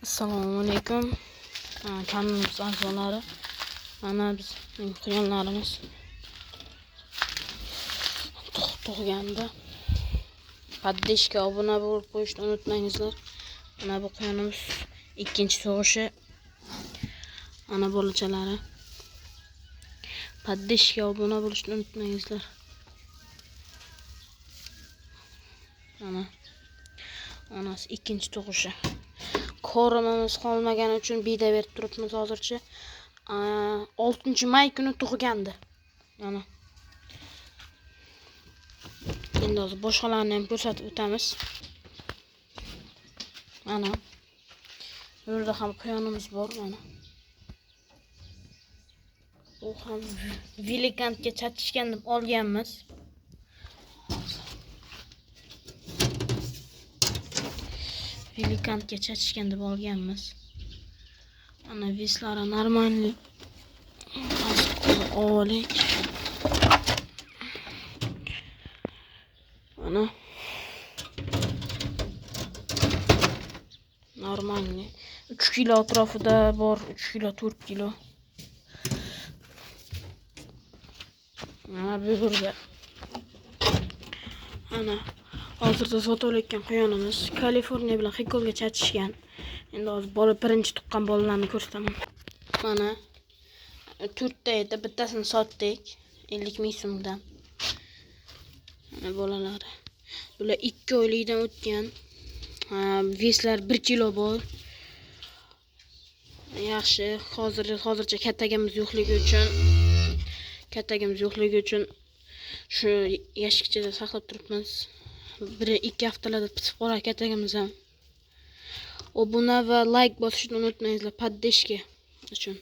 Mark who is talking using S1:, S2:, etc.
S1: Assalomu alaykum. Kanalimiz a'zolari. Mana bizning quyonlarimiz tug'ganda poddeshga obuna bo'lib qo'yishni unutmangizlar. Mana bu quyonimiz ikkinchi tug'ishi. Ana bolachalari. Poddeshga obuna bo'lishni unutmangizlar. Mana onasi ikkinchi tug'ishi. Ko'rimimiz qolmagani uchun bida berib turibmiz hozircha. 6-may kuni tug'gandi. Mana. Endi hozir boshqalarni ham ko'rsatib o'tamiz. Mana. Bu yerda ham quyonimiz bor mana. U ham velikantga chatishgan deb olganmiz. Velikantga chatishgan deb olganmiz. Ana veslari normalniy. Olik. Ana. Normalniy. 3 kilo atrofida bor, 3 kilo, 4 kilo. Mana bu yerda. Ana hozirda sotilayotgan quyonimiz Kaliforniya bilan Xikolga chatishgan. Endi hozir bola birinchi tuqqan bolalarni ko'rsataman. Mana 4 ta edi, bittasini sotdik 50 ming so'mdan. Mana bolalari. Bular 2 oylikdan o'tgan. Veslar 1 kilo bor. Yaxshi, hozircha kattagimiz yo'qligi uchun shu yashikchada saqlab turibmiz. 1-2 haftalarda pisib qolar kattagimiz ham. Obuna va like bosishni unutmangizlar poddeshga uchun.